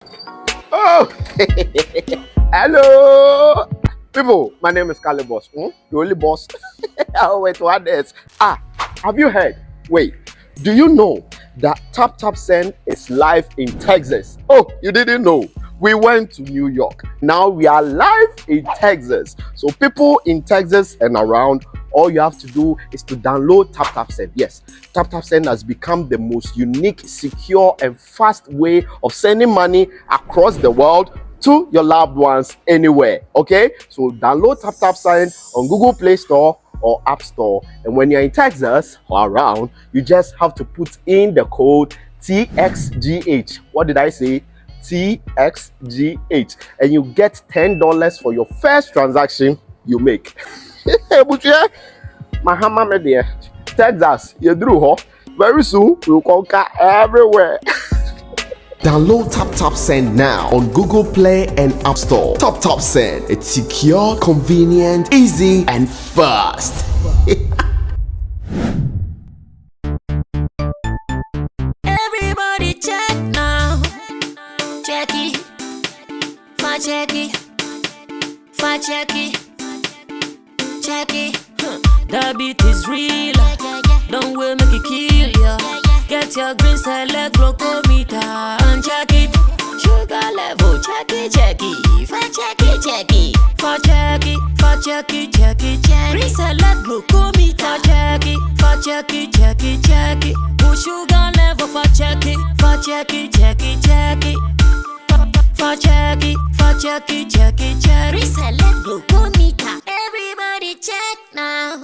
Oh, hello, people. My name is Kale Boss. The only boss. Oh, wait, what else? Have you heard? Wait, do you know that Tap Tap Send is live in Texas? Oh, you didn't know? We went to New York. Now we are live in Texas. So people in Texas and around, all you have to do is to download Tap Tap Send. Yes, Tap Tap Send has become the most unique, secure, and fast way of sending money across the world to your loved ones anywhere. Okay, so download Tap Tap Send on Google Play Store or App Store, and when you're in Texas or around, you just have to put in the code TXGH. What did I say? TXGH, and you get $10 for your first transaction you make. Mahama media, Texas, you drew, very soon we'll conquer everywhere. Download Tap Tap Send now on Google Play and App Store. Tap Tap Send, it's secure, convenient, easy, and fast. Everybody check now. Check it. Fa check it. Fa check it. Check it. The beat is real. Don't will make it kill ya. Get your green select glucometer and check it. Sugar level, check it, check it. Fa check it, check it. Fa check it, fa check it, check it, check it. Green select glucometer, check it. Fa check it, check it, check it. Put sugar level, fa check it. Fa check it, check it, check it. Fa check it, fa check it, check it, check it. Green select glucometer. Everybody check now.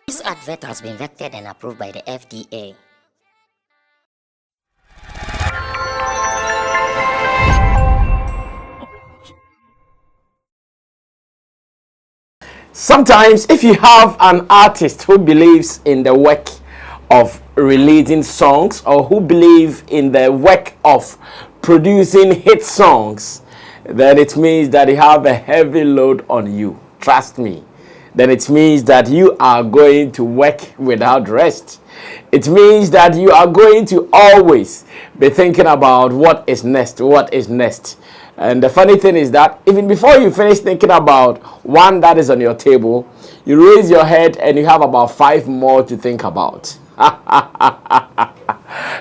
This advert has been vetted and approved by the FDA. Sometimes, if you have an artist who believes in the work of releasing songs or who believe in the work of producing hit songs, then it means that you have a heavy load on you. Trust me. Then it means that you are going to work without rest. It means that you are going to always be thinking about what is next, what is next. And the funny thing is that even before you finish thinking about one that is on your table, you raise your head and you have about 5 more to think about.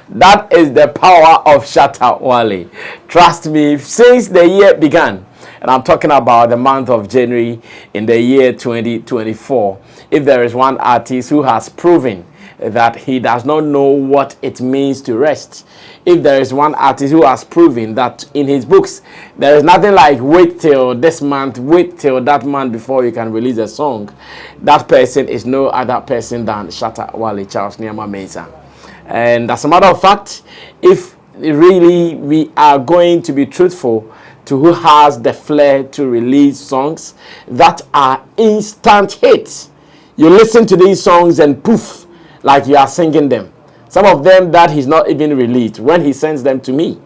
That is the power of Shatta Wale. Trust me, since the year began, and I'm talking about the month of January in the year 2024, if there is one artist who has proven that he does not know what it means to rest, if there is one artist who has proven that in his books there is nothing like wait till this month, wait till that month before you can release a song, that person is no other person than Shatta Wale, Charles Nyama Mensah. And as a matter of fact, if really we are going to be truthful to who has the flair to release songs that are instant hits, you listen to these songs and poof, like you are singing them. Some of them that he's not even released when he sends them to me,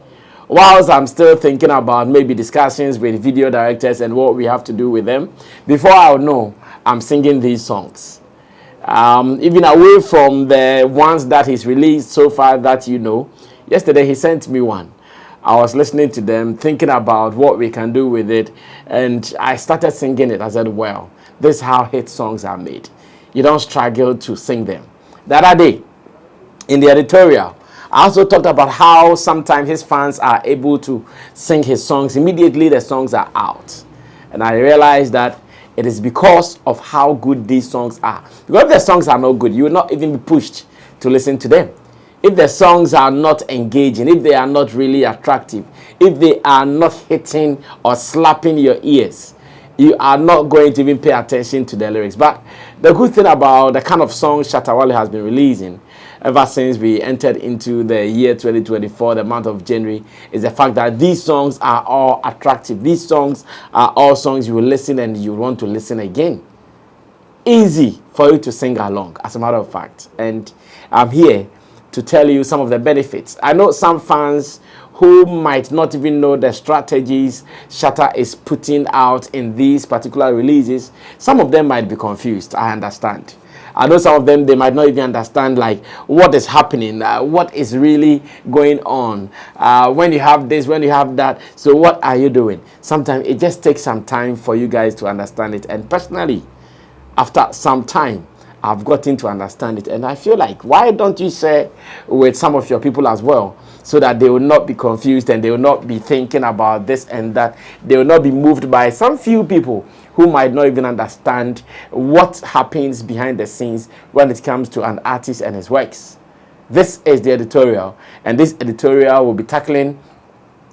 whilst I'm still thinking about maybe discussions with video directors and what we have to do with them, before I'll know, I'm singing these songs. Even away from the ones that he's released so far that you know, yesterday he sent me one. I was listening to them, thinking about what we can do with it, and I started singing it. I said, well, this is how hit songs are made. You don't struggle to sing them. The other day, in the editorial, I also talked about how sometimes his fans are able to sing his songs immediately the songs are out. And I realized that it is because of how good these songs are. Because if the songs are not good, you will not even be pushed to listen to them. If the songs are not engaging, if they are not really attractive, if they are not hitting or slapping your ears, you are not going to even pay attention to the lyrics. But the good thing about the kind of songs Shatta Wale has been releasing ever since we entered into the year 2024, the month of January, is the fact that these songs are all attractive. These songs are all songs you will listen and you want to listen again. Easy for you to sing along, as a matter of fact. And I'm here to tell you some of the benefits. I know some fans who might not even know the strategies Shatta is putting out in these particular releases. Some of them might be confused, I understand. I know some of them, they might not even understand like what is happening, what is really going on. When you have this, when you have that, so what are you doing? Sometimes it just takes some time for you guys to understand it. And personally, after some time, I've gotten to understand it, and I feel like, why don't you share with some of your people as well, so that they will not be confused and they will not be thinking about this and that. They will not be moved by some few people who might not even understand what happens behind the scenes when it comes to an artist and his works. This is the editorial, and this editorial will be tackling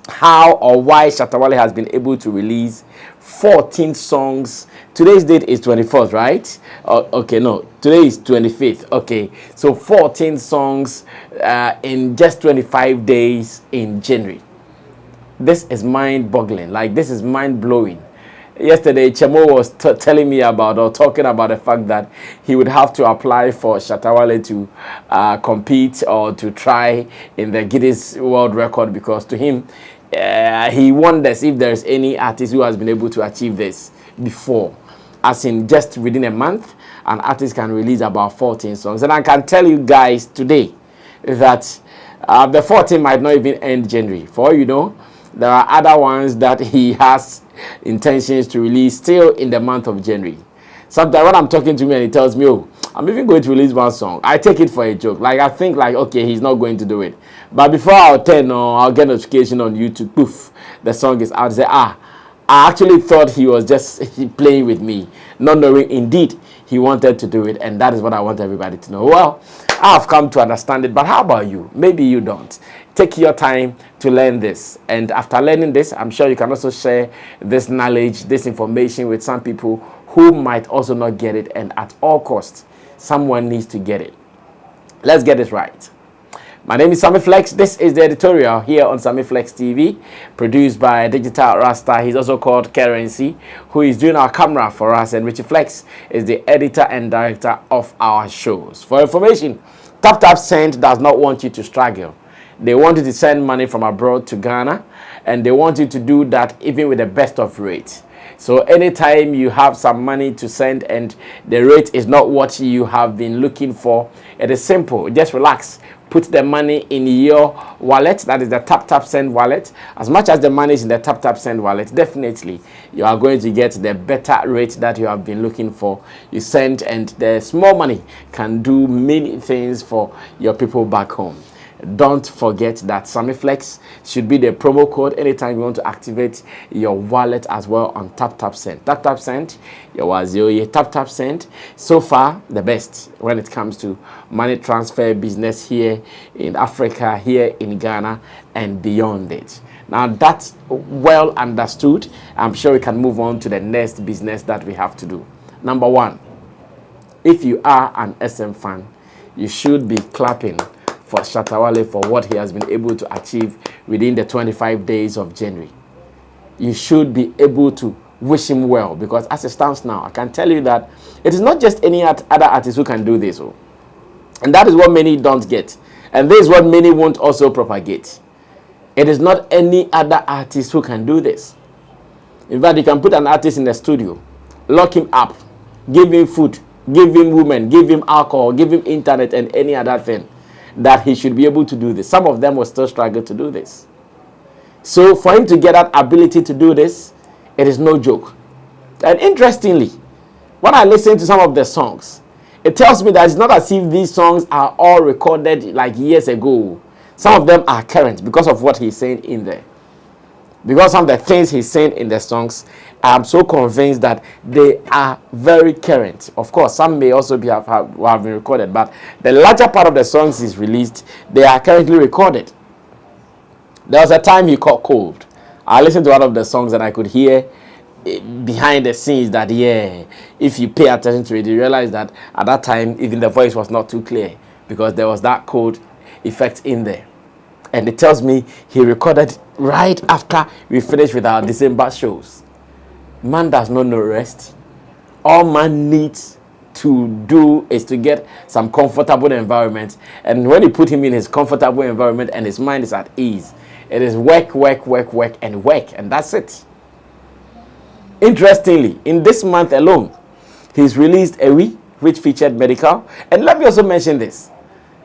how or why Shatta Wale has been able to release 14 songs. Today's date is 24th, right? Okay, no, today is 25th. Okay, so 14 songs in just 25 days in January. This is mind-boggling. Like, this is mind-blowing. Yesterday, Chemo was telling me about, or talking about, the fact that he would have to apply for Shatta Wale to compete or to try in the Guinness World Record, because to him, he wonders if there's any artist who has been able to achieve this before. As in, just within a month, an artist can release about 14 songs. And I can tell you guys today that the 14 might not even end January. For all you know, there are other ones that he has intentions to release still in the month of January. Sometimes when I'm talking to me and he tells me, oh, I'm even going to release one song, I take it for a joke. Like, I think like, okay, he's not going to do it. But before I'll get notification on YouTube, poof, the song is out. I say, I actually thought he was just playing with me, not knowing indeed he wanted to do it. And that is what I want everybody to know. Well, I've come to understand it, but how about you? Maybe you don't. Take your time to learn this. And after learning this, I'm sure you can also share this knowledge, this information with some people who might also not get it. And at all costs, someone needs to get it. Let's get this right. My name is Sammy Flex. This is the editorial here on Sammy Flex TV, produced by Digital Rasta. He's also called Currency, who is doing our camera for us. And Richie Flex is the editor and director of our shows. For information, Tap Send does not want you to struggle. They want you to send money from abroad to Ghana, and they want you to do that even with the best of rates. So anytime you have some money to send and the rate is not what you have been looking for, it is simple. Just relax. Put the money in your wallet. That is the Tap Send wallet. As much as the money is in the Tap Send wallet, definitely you are going to get the better rate that you have been looking for. You send, and the small money can do many things for your people back home. Don't forget that Sammy Flex should be the promo code anytime you want to activate your wallet as well on Tap Send. Tap Send, your Wazioye Tap Send. So far, the best when it comes to money transfer business here in Africa, here in Ghana, and beyond it. Now that's well understood. I'm sure we can move on to the next business that we have to do. Number one, if you are an SM fan, you should be clapping for Shatta Wale for what he has been able to achieve within the 25 days of January. You should be able to wish him well, because as it stands now, I can tell you that it is not just any other artist who can do this. And that is what many don't get. And this is what many won't also propagate. It is not any other artist who can do this. In fact, you can put an artist in the studio, lock him up, give him food, give him women, give him alcohol, give him internet and any other thing, that he should be able to do this. Some of them will still struggle to do this. So for him to get that ability to do this, it is no joke. And interestingly, when I listen to some of the songs, it tells me that it's not as if these songs are all recorded like years ago. Some of them are current because of what he's saying in there. Because some of the things he's saying in the songs, I'm so convinced that they are very current. Of course, some may also have been recorded, but the larger part of the songs he's released, they are currently recorded. There was a time he caught cold. I listened to one of the songs and I could hear behind the scenes that, yeah, if you pay attention to it, you realize that at that time, even the voice was not too clear because there was that cold effect in there. And it tells me he recorded right after we finished with our December shows. Man does not know rest. All man needs to do is to get some comfortable environment. And when you put him in his comfortable environment and his mind is at ease, it is work, and that's it. Interestingly, in this month alone, he's released a which featured medical. And let me also mention this.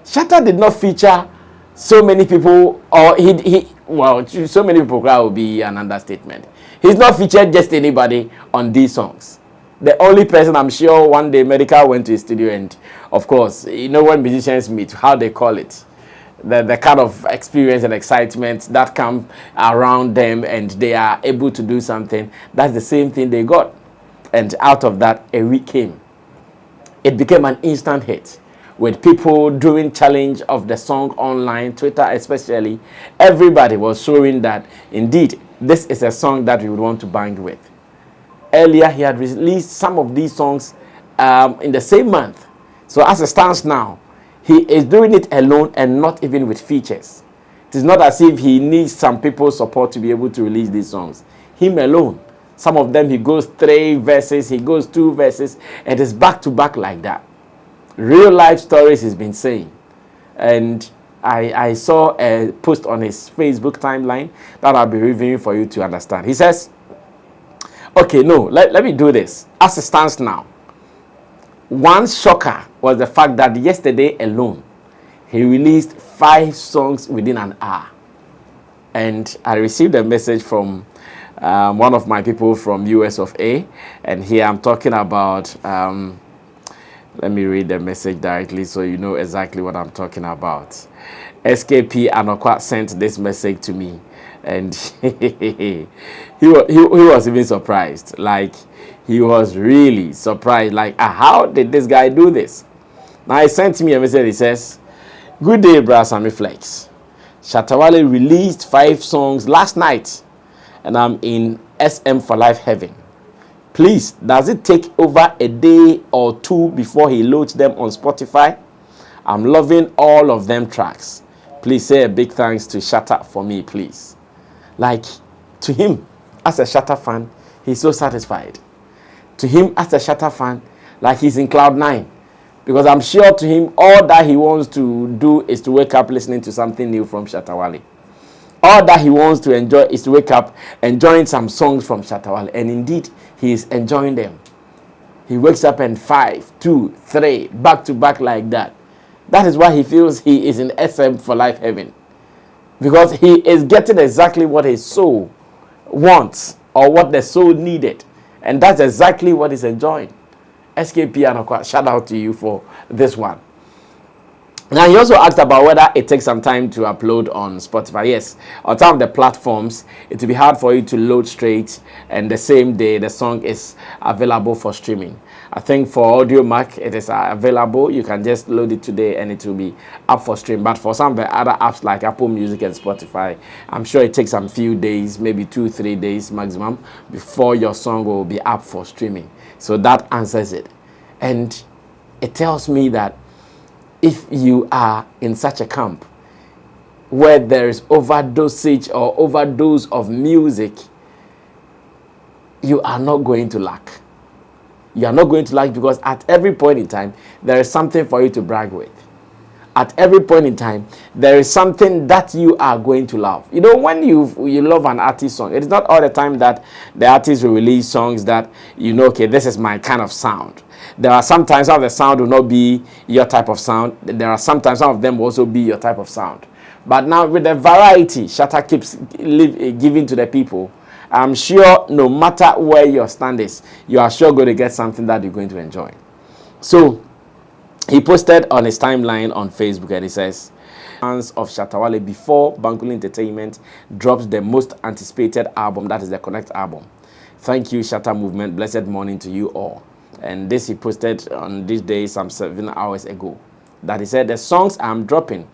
Shatta did not feature so many people, or well, so many people, that would be an understatement. He's not featured just anybody on these songs. The only person, I'm sure one day medical went to his studio, and of course, you know, when musicians meet, how they call it, the kind of experience and excitement that come around them, and they are able to do something. That's the same thing they got. And out of that, a week came. It became an instant hit, with people doing challenge of the song online, Twitter especially. Everybody was showing that indeed this is a song that we would want to bang with. Earlier, he had released some of these songs in the same month. So as it stands now, he is doing it alone and not even with features. It is not as if he needs some people's support to be able to release these songs. Him alone. Some of them he goes 3 verses, he goes 2 verses, and it's back to back like that. Real life stories he's been saying. And I saw a post on his Facebook timeline that I'll be reviewing for you to understand. He says, okay, no, let me do this. As it stands now, one shocker was the fact that yesterday alone, he released 5 songs within an hour. And I received a message from one of my people from US of A. And here I'm talking about, let me read the message directly so you know exactly what I'm talking about. SKP Anokwa sent this message to me. And he was even surprised. Like, he was really surprised. Like, how did this guy do this? Now, he sent me a message. He says, "Good day, bro, Sammy Flex. Shatta Wale released 5 songs last night, and I'm in SM for Life Heaven. Please, does it take over a day or 2 before he loads them on Spotify? I'm loving all of them tracks. Please say a big thanks to Shatta for me, please." Like, to him, as a Shatta fan, he's so satisfied. To him, as a Shatta fan, like he's in cloud 9. Because I'm sure to him, all that he wants to do is to wake up listening to something new from Shatta Wale. All that he wants to enjoy is to wake up enjoying some songs from Shatta Wale. And indeed, he is enjoying them. He wakes up and 5, 2, 3, back to back like that. That is why he feels he is in SM for Life Heaven. Because he is getting exactly what his soul wants, or what the soul needed. And that's exactly what he's enjoying. SKP Anokwa, shout out to you for this one. Now, he also asked about whether it takes some time to upload on Spotify. Yes, on some of the platforms, it will be hard for you to load straight, and the same day the song is available for streaming. I think for AudioMac, it is available. You can just load it today and it will be up for stream. But for some of the other apps like Apple Music and Spotify, I'm sure it takes some few days, maybe 2-3 days maximum, before your song will be up for streaming. So that answers it. And it tells me that if you are in such a camp where there is overdosage or overdose of music, you are not going to lack. You are not going to lack, because at every point in time, there is something for you to brag with. At every point in time, there is something that you are going to love. You know, when you love an artist song, it is not all the time that the artist will release songs that, you know, okay, this is my kind of sound. There are sometimes some of the sound will not be your type of sound. There are sometimes some of them will also be your type of sound. But now with the variety Shatta keeps giving to the people, I'm sure no matter where your stand is, you are sure going to get something that you're going to enjoy. So he posted on his timeline on Facebook, and he says, fans of Shatta Wale before Bankole Entertainment drops the most anticipated album, that is the Connect album. Thank you, Shatta Movement. Blessed morning to you all. And this he posted on this day some 7 hours ago. That he said, the songs I'm dropping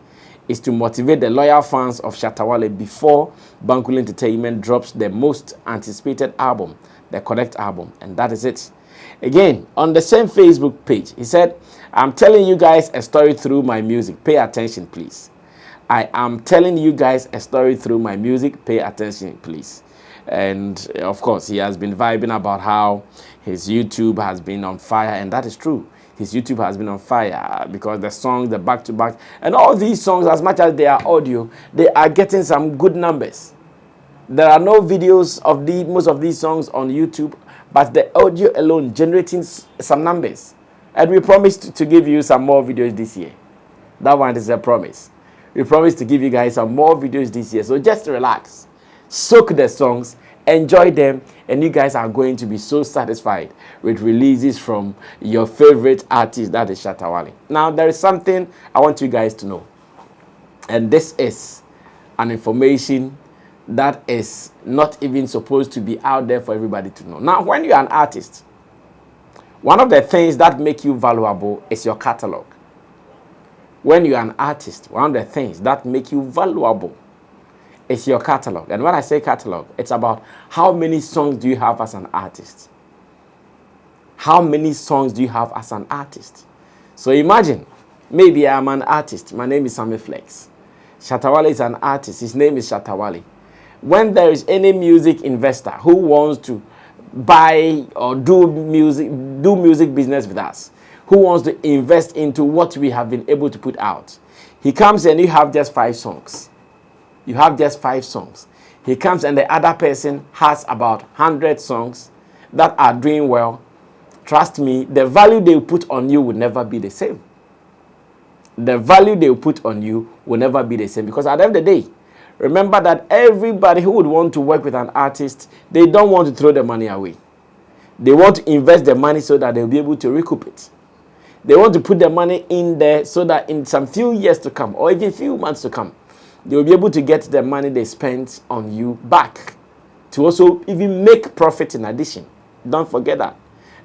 is to motivate the loyal fans of Shatta Wale before Bankole Entertainment drops the most anticipated album, the Connect album. And that is it. Again, on the same Facebook page, he said, I'm telling you guys a story through my music. Pay attention, please. I am telling you guys a story through my music. Pay attention, please. And of course, he has been vibing about how his YouTube has been on fire. And that is true. His YouTube has been on fire because the songs, the back-to-back, and all these songs, as much as they are audio, they are getting some good numbers. There are no videos of most of these songs on YouTube, but the audio alone generating some numbers. And we promised to give you some more videos this year. That one is a promise. We promise to give you guys some more videos this year. So just relax, soak the songs, enjoy them, and you guys are going to be so satisfied with releases from your favorite artist, that is Shatta Wale. Now, there is something I want you guys to know. And this is an information that is not even supposed to be out there for everybody to know. Now, when you're an artist, one of the things that make you valuable is your catalog. When you're an artist, one of the things that make you valuable is your catalog. And when I say catalog, it's about how many songs do you have as an artist? How many songs do you have as an artist? So imagine, maybe I'm an artist. My name is Sammy Flex. Shatta Wale is an artist. His name is Shatta Wale. When there is any music investor who wants to buy or do music business with us, who wants to invest into what we have been able to put out, he comes and you have just 5 songs. You have just 5 songs. He comes and the other person has about 100 songs that are doing well. Trust me, the value they put on you will never be the same. The value they put on you will never be the same, because at the end of the day, remember that everybody who would want to work with an artist, they don't want to throw the money away. They want to invest the money so that they'll be able to recoup it. They want to put the money in there so that in some few years to come, or even few months to come, they'll be able to get the money they spent on you back, to also even make profit in addition. Don't forget that.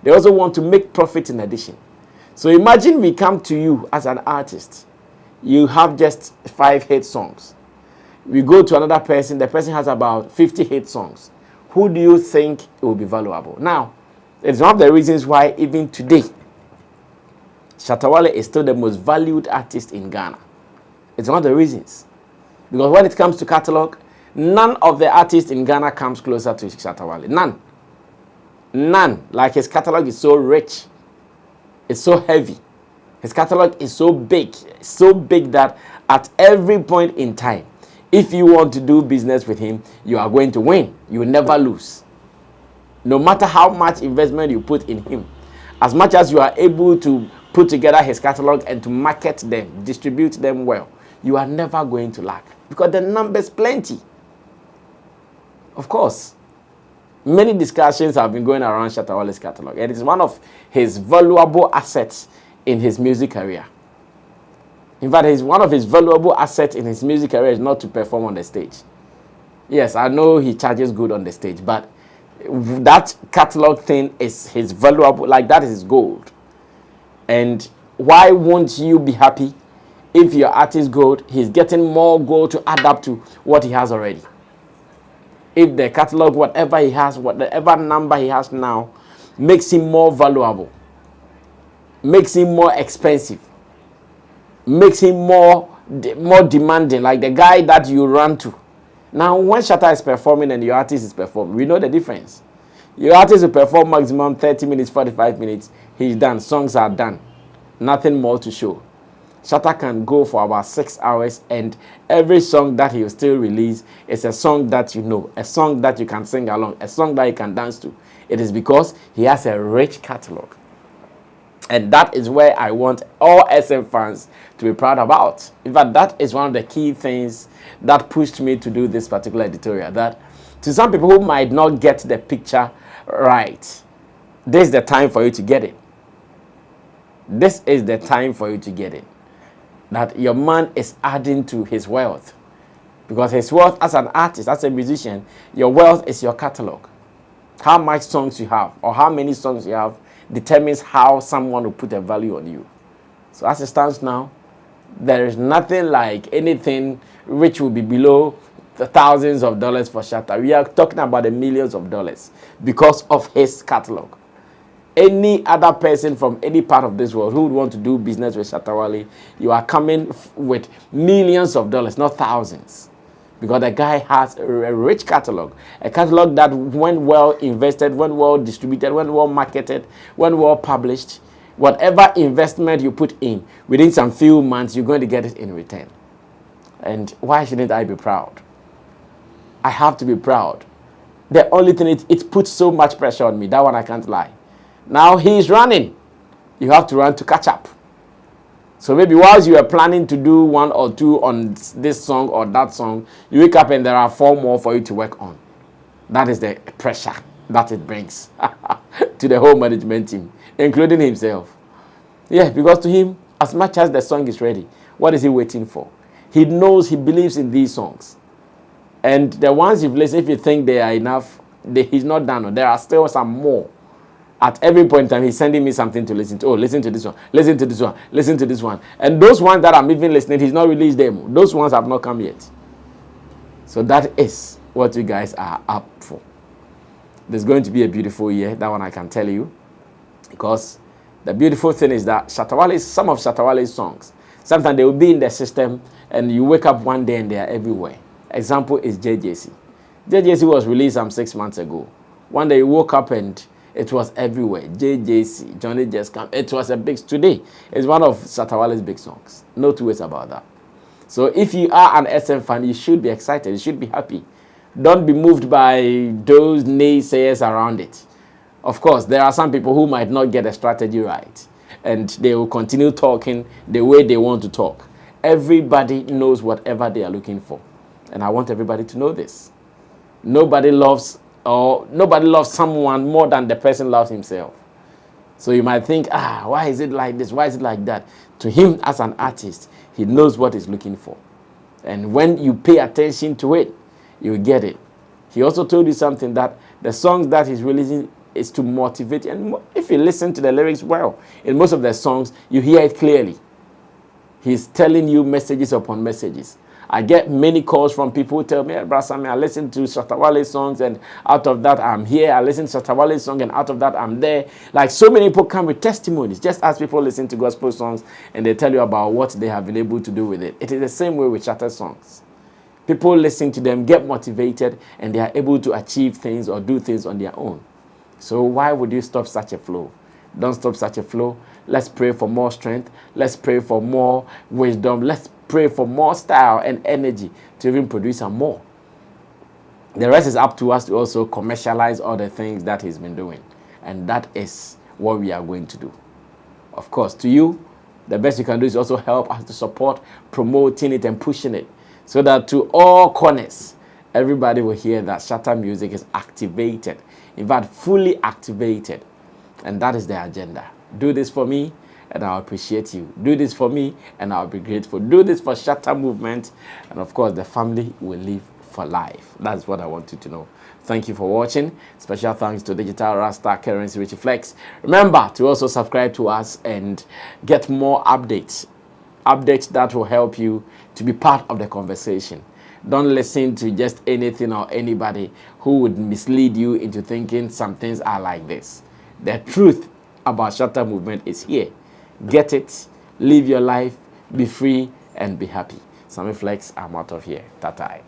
They also want to make profit in addition. So imagine we come to you as an artist. You have just 5 hit songs. We go to another person, the person has about 50 hit songs. Who do you think will be valuable? Now, it's one of the reasons why even today, Shatta Wale is still the most valued artist in Ghana. It's one of the reasons. Because when it comes to catalog, none of the artists in Ghana comes closer to Shatta Wale. None. None. Like, his catalog is so rich. It's so heavy. His catalog is so big that at every point in time, if you want to do business with him, you are going to win. You will never lose. No matter how much investment you put in him, as much as you are able to put together his catalog and to market them, distribute them well, you are never going to lack, because the numbers plenty. Of course, many discussions have been going around Shatta Wale's catalog, and it's one of his valuable assets in his music career. In fact, one of his valuable assets in his music career is not to perform on the stage. Yes, I know he charges good on the stage, but that catalog thing is his valuable, like that is his gold. And why won't you be happy if your artist gold, he's getting more gold to add up to what he has already? If the catalog, whatever he has, whatever number he has now, makes him more valuable, makes him more expensive, makes him more demanding, like the guy that you run to. Now, when Shatta is performing and your artist is performing, we know the difference. Your artist will perform maximum 30 minutes, 45 minutes. He's done. Songs are done. Nothing more to show. Shatta can go for about 6 hours, and every song that he will still release is a song that you know, a song that you can sing along, a song that you can dance to. It is because he has a rich catalog. And that is where I want all SM fans to be proud about. In fact, that is one of the key things that pushed me to do this particular editorial. That to some people who might not get the picture right, this is the time for you to get it. This is the time for you to get it. That your man is adding to his wealth. Because his wealth as an artist, as a musician, your wealth is your catalog. How much songs you have or how many songs you have determines how someone will put a value on you. So as it stands now, there is nothing like anything which will be below the thousands of dollars for Shatta. We are talking about the millions of dollars because of his catalog. Any other person from any part of this world who would want to do business with Shatta Wale, you are coming with millions of dollars, not thousands. Because the guy has a rich catalog. A catalog that when well invested, when well distributed, when well marketed, when well published, whatever investment you put in, within some few months, you're going to get it in return. And why shouldn't I be proud? I have to be proud. The only thing, it puts so much pressure on me. That one I can't lie. Now he's running. you have to run to catch up. So maybe whilst you are planning to do 1 or 2 on this song or that song, you wake up and there are 4 more for you to work on. That is the pressure that it brings to the whole management team, including himself. Yeah, because to him, as much as the song is ready, what is he waiting for? He knows, he believes in these songs. And the ones you've listened, if you think they are enough, he's not done. There are still some more. At every point in time, he's sending me something to listen to. Oh, listen to this one, listen to this one, listen to this one. And those ones that I'm even listening, he's not released them. Those ones have not come yet. So that is what you guys are up for. There's going to be a beautiful year. That one I can tell you. Because the beautiful thing is that some of Shatta Wale's songs, sometimes they will be in the system and you wake up one day and they are everywhere. Example is JJC. JJC was released some 6 months ago. One day you woke up and it was everywhere. JJC, Johnny Just Come. It was a big, today it's one of Shatta Wale's big songs. No two ways about that. So if you are an SM fan, you should be excited. You should be happy. Don't be moved by those naysayers around it. Of course, there are some people who might not get the strategy right. And they will continue talking the way they want to talk. Everybody knows whatever they are looking for. And I want everybody to know this. Nobody loves someone more than the person loves himself. So you might think, why is it like this? Why is it like that? To him, as an artist, he knows what he's looking for. And when you pay attention to it, you get it. He also told you something, that the songs that he's releasing is to motivate. And if you listen to the lyrics well, in most of the songs, you hear it clearly. He's telling you messages upon messages. I get many calls from people who tell me, hey, Brother Sammy, I listen to Shatta Wale songs and out of that I'm here. I listen to Shatta Wale song and out of that I'm there. Like so many people come with testimonies, just as people listen to gospel songs and they tell you about what they have been able to do with it. It is the same way with Shatta songs. People listen to them, get motivated, and they are able to achieve things or do things on their own. So why would you stop such a flow? Don't stop such a flow. Let's pray for more strength. Let's pray for more wisdom. Let's pray for more style and energy to even produce some more. The rest is up to us to also commercialize all the things that he's been doing. And that is what we are going to do. Of course, to you, the best you can do is also help us to support promoting it and pushing it, so that to all corners, everybody will hear that Shatta music is activated. In fact, fully activated. And that is the agenda. Do this for me, and I'll appreciate you. Do this for me, and I'll be grateful. Do this for Shatta movement, and of course, the family will live for life. That's what I want you to know. Thank you for watching. Special thanks to Digital Rasta Currency Richie Flex. Remember to also subscribe to us and get more updates. Updates that will help you to be part of the conversation. Don't listen to just anything or anybody who would mislead you into thinking some things are like this. The truth about Shatta movement is here. Get it, live your life, be free, and be happy. Sammy Flex, I'm out of here. Ta-ta.